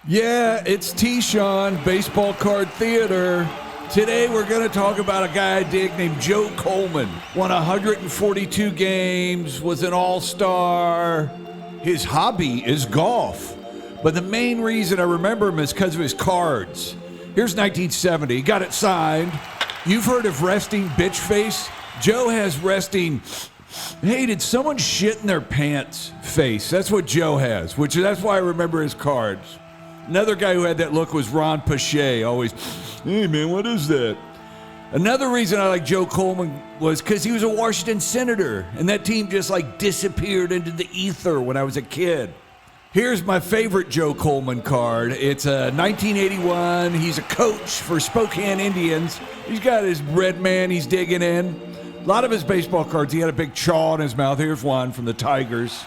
Yeah, it's T-Shawn, Baseball Card Theater. Today we're going to talk about a guy I dig named Joe Coleman. Won 142 games, was an all-star. His hobby is golf. But the main reason I remember him is because of his cards. Here's 1970. He got it signed. You've heard of resting bitch face? Joe has resting, hey, did someone shit in their pants face? That's what Joe has, that's why I remember his cards. Another guy who had that look was Ron Pache, always, hey man, what is that? Another reason I like Joe Coleman was because he was a Washington Senator, and that team just disappeared into the ether when I was a kid. Here's my favorite Joe Coleman card. It's a 1981. He's a coach for Spokane Indians. He's got his red man he's digging in. A lot of his baseball cards, he had a big chaw in his mouth. Here's one from the Tigers.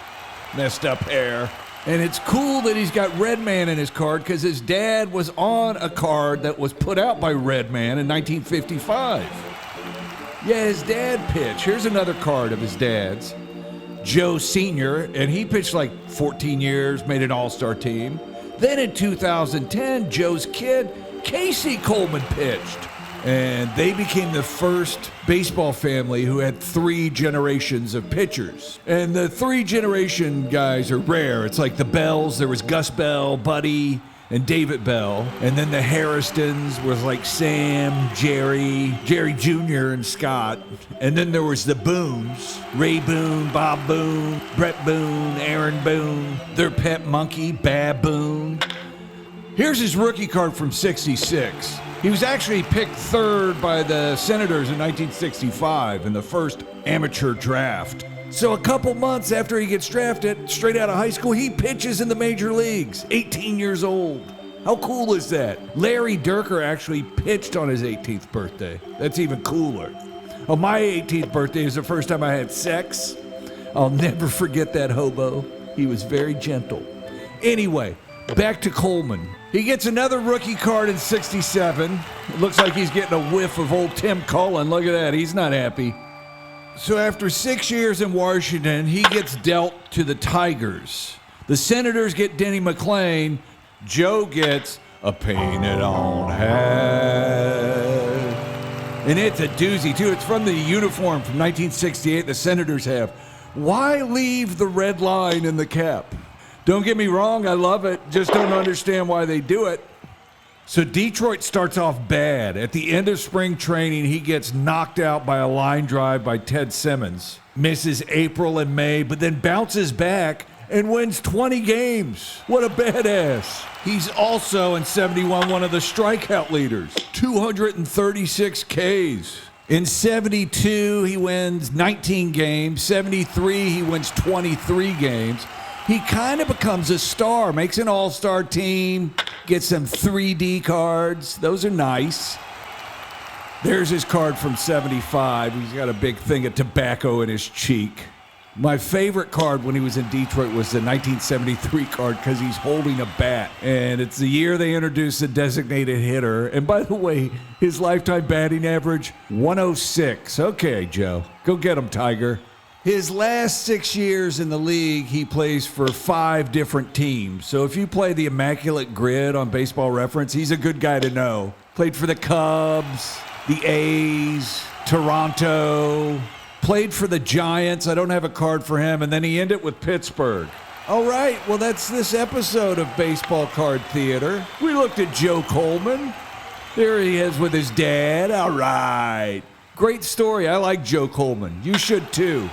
Messed up hair. And it's cool that he's got Redman in his card because his dad was on a card that was put out by Redman in 1955. Yeah, his dad pitched. Here's another card of his dad's. Joe Sr., and he pitched 14 years, made an all-star team. Then in 2010, Joe's kid, Casey Coleman, pitched. And they became the first baseball family who had 3 generations of pitchers. And the 3-generation guys are rare. It's like the Bells. There was Gus Bell, Buddy, and David Bell. And then the Harristons was Sam, Jerry Jr., and Scott. And then there was the Boones, Ray Boone, Bob Boone, Brett Boone, Aaron Boone, their pet monkey, Baboon. Here's his rookie card from '66. He was actually picked 3rd by the Senators in 1965 in the first amateur draft. So a couple months after he gets drafted, straight out of high school, he pitches in the major leagues, 18 years old. How cool is that? Larry Durker actually pitched on his 18th birthday. That's even cooler. Oh, my 18th birthday is the first time I had sex. I'll never forget that hobo. He was very gentle. Anyway, back to Coleman. He gets another rookie card in '67. It looks like he's getting a whiff of old Tim Cullen. Look at that. He's not happy. So after 6 years in Washington, he gets dealt to the Tigers. The Senators get Denny McClain. Joe gets a painted-on hat. And it's a doozy, too. It's from the uniform from 1968 the Senators have. Why leave the red line in the cap? Don't get me wrong, I love it. Just don't understand why they do it. So Detroit starts off bad. At the end of spring training, he gets knocked out by a line drive by Ted Simmons. Misses April and May, but then bounces back and wins 20 games. What a badass. He's also, in '71, one of the strikeout leaders. 236 Ks. In '72, he wins 19 games. '73, he wins 23 games. He kind of becomes a star, makes an all-star team, gets some 3D cards. Those are nice. There's his card from '75. He's got a big thing of tobacco in his cheek. My favorite card when he was in Detroit was the 1973 card because he's holding a bat. And it's the year they introduced the designated hitter. And by the way, his lifetime batting average, 106. Okay, Joe, go get him, Tiger. His last 6 years in the league, he plays for 5 different teams. So if you play the Immaculate Grid on Baseball Reference, he's a good guy to know. Played for the Cubs, the A's, Toronto, played for the Giants. I don't have a card for him. And then he ended with Pittsburgh. All right, well, that's this episode of Baseball Card Theater. We looked at Joe Coleman. There he is with his dad. All right. Great story. I like Joe Coleman. You should too.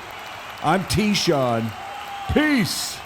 I'm T-Shawn. Peace.